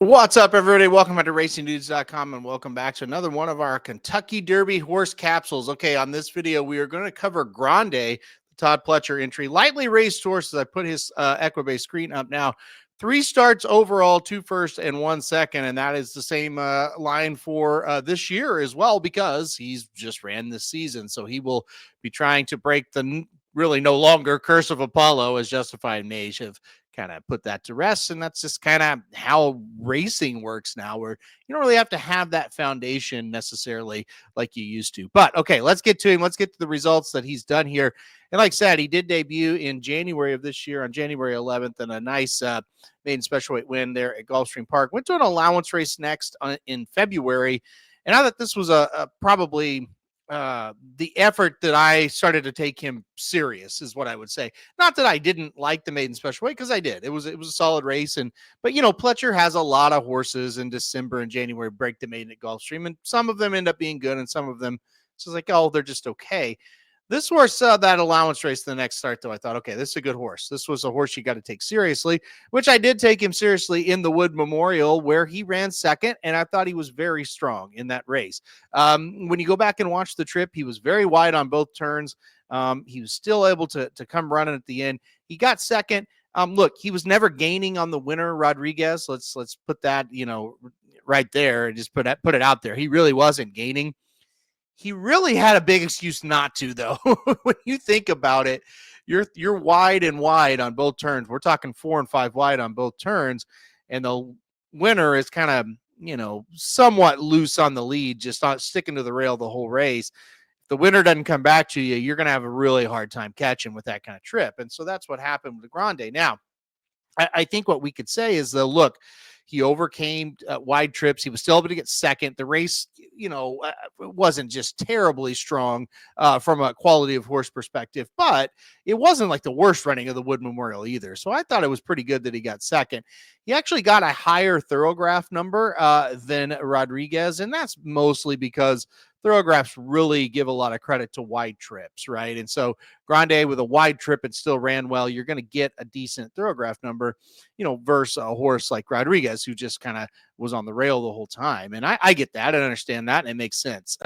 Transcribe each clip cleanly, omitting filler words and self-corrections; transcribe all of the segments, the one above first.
What's up, everybody? Welcome back to RacingDudes.com and welcome back to another one of our Kentucky Derby horse capsules. Okay, on this video, we are going to cover Grande, the Todd Pletcher entry. Lightly raced horses. I put his Equibase screen up now. 3 starts overall, 2 first and 1 second, and that is the same line for this year as well because he's just ran this season. So he will be trying to break the really no longer Curse of Apollo, as Justified Mage have kind of put that to rest. And that's just kind of how racing works now, where you don't really have to have that foundation necessarily like you used to. But okay, let's get to him. Let's get to the results that he's done here. And like I said, he did debut in January of this year on January 11th, and a nice maiden special weight win there at Gulfstream Park. Went to an allowance race next in February. And I thought this was a probably the effort that I started to take him serious is what I would say. Not that I didn't like the maiden special weight, because I did. It was a solid race. But Pletcher has a lot of horses in December and January break the maiden at Gulfstream, and some of them end up being good, and some of them it's just like, oh, they're just okay. This horse, that allowance race, the next start, though, I thought, okay, this is a good horse. This was a horse you got to take seriously, which I did take him seriously in the Wood Memorial, where he ran second, and I thought he was very strong in that race. When you go back and watch the trip, he was very wide on both turns. He was still able to come running at the end. He got second. Look, he was never gaining on the winner, Rodriguez. Let's put that, right there and just put it out there. He really wasn't gaining. He really had a big excuse not to, though. When you think about it, you're wide and wide on both turns. We're talking 4 and 5 wide on both turns, and the winner is kind of, somewhat loose on the lead, just not sticking to the rail the whole race. If the winner doesn't come back to you, you're going to have a really hard time catching with that kind of trip. And so that's what happened with Grande. Now, I think what we could say is, though, look, he overcame wide trips. He was still able to get second. The race, wasn't just terribly strong from a quality of horse perspective, but it wasn't like the worst running of the Wood Memorial either. So I thought it was pretty good that he got second. He actually got a higher Thorograph number than Rodriguez, and that's mostly because Thorographs really give a lot of credit to wide trips, right? And so Grande with a wide trip and still ran well, you're going to get a decent Thorograph number, versus a horse like Rodriguez, who just kind of was on the rail the whole time. And I get that. I understand that. And it makes sense.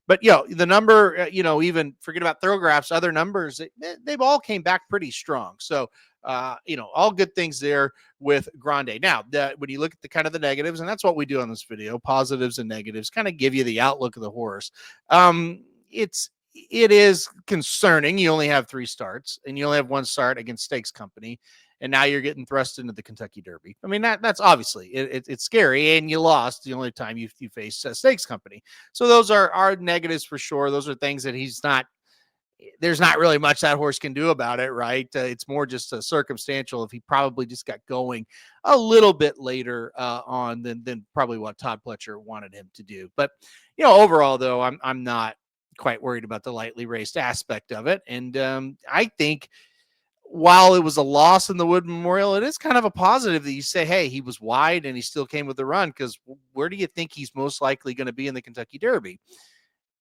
But, the number, even forget about Thorographs, other numbers, they've all came back pretty strong. So, all good things there with Grande. Now, when you look at the kind of the negatives, and that's what we do on this video, positives and negatives, kind of give you the outlook of the horse. It is concerning. You only have 3 starts, and you only have 1 start against Stakes Company, and now you're getting thrust into the Kentucky Derby. I mean, that's obviously it's scary, and you lost the only time you faced Stakes Company. So those are negatives for sure. Those are things that there's not really much that horse can do about it, right? It's more just a circumstantial if he probably just got going a little bit later on than probably what Todd Pletcher wanted him to do. But, overall, though, I'm not quite worried about the lightly raced aspect of it. And I think while it was a loss in the Wood Memorial, it is kind of a positive that you say, hey, he was wide and he still came with the run, because where do you think he's most likely going to be in the Kentucky Derby?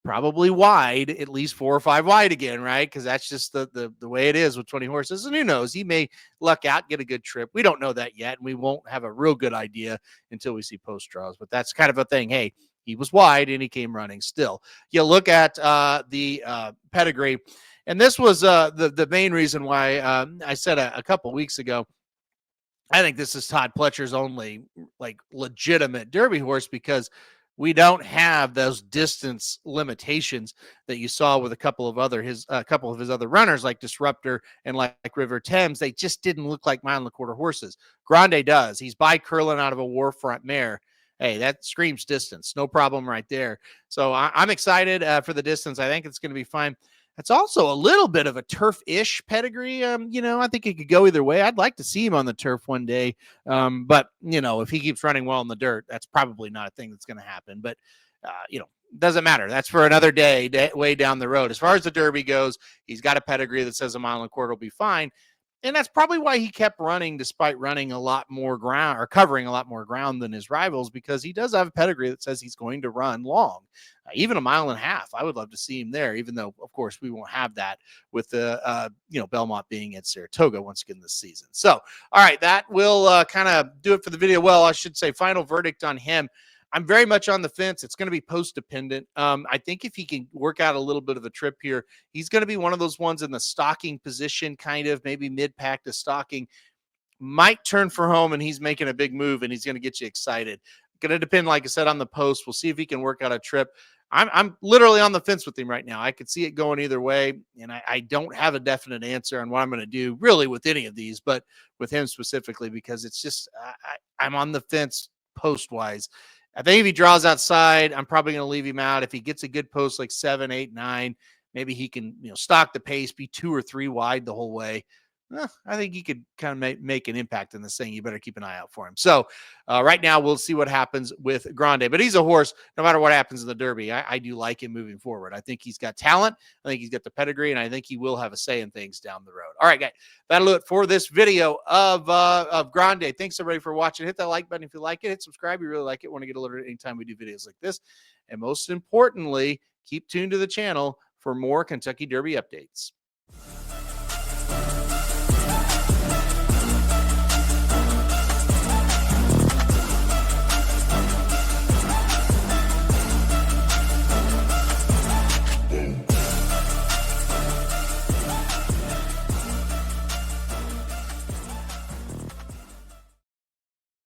Probably wide, at least 4 or 5 wide again, right? Because that's just the way it is with 20 horses. And who knows? He may luck out, get a good trip. We don't know that yet, and we won't have a real good idea until we see post draws. But that's kind of a thing. Hey, he was wide and he came running still. You look at the pedigree, and this was the main reason why I said a couple weeks ago, I think this is Todd Pletcher's only legitimate Derby horse, because we don't have those distance limitations that you saw with a couple of his other runners like Disruptor and like River Thames. They just didn't look like mile and a quarter horses. Grande does. He's by curling out of a war front mare. Hey, that screams distance. No problem right there. So I'm excited for the distance. I think it's going to be fine. It's also a little bit of a turf-ish pedigree. I think it could go either way. I'd like to see him on the turf one day. But, if he keeps running well in the dirt, that's probably not a thing that's going to happen. But, doesn't matter. That's for another day, way down the road. As far as the Derby goes, he's got a pedigree that says a mile and a quarter will be fine. And that's probably why he kept running despite running a lot more ground or covering a lot more ground than his rivals, because he does have a pedigree that says he's going to run long, even a mile and a half. I would love to see him there, even though, of course, we won't have that with the, Belmont being at Saratoga once again this season. So, all right, that will kind of do it for the video. Well, I should say final verdict on him. I'm very much on the fence. It's going to be post dependent. I think if he can work out a little bit of a trip here, he's going to be one of those ones in the stalking position, kind of maybe mid pack to stalking, might turn for home and he's making a big move and he's going to get you excited. Going to depend, like I said, on the post. We'll see if he can work out a trip. I'm literally on the fence with him right now. I could see it going either way, and I don't have a definite answer on what I'm going to do really with any of these, but with him specifically, because it's just I'm on the fence post wise. I think if he draws outside, I'm probably going to leave him out. If he gets a good post like 7, 8, 9, maybe he can stock the pace, be 2 or 3 wide the whole way. I think he could kind of make an impact in this thing. You better keep an eye out for him. So right now, we'll see what happens with Grande. But he's a horse, no matter what happens in the Derby. I do like him moving forward. I think he's got talent. I think he's got the pedigree, and I think he will have a say in things down the road. All right, guys, that'll do it for this video of Grande. Thanks, everybody, for watching. Hit that like button if you like it. Hit subscribe if you really like it. Want to get alerted anytime we do videos like this. And most importantly, keep tuned to the channel for more Kentucky Derby updates.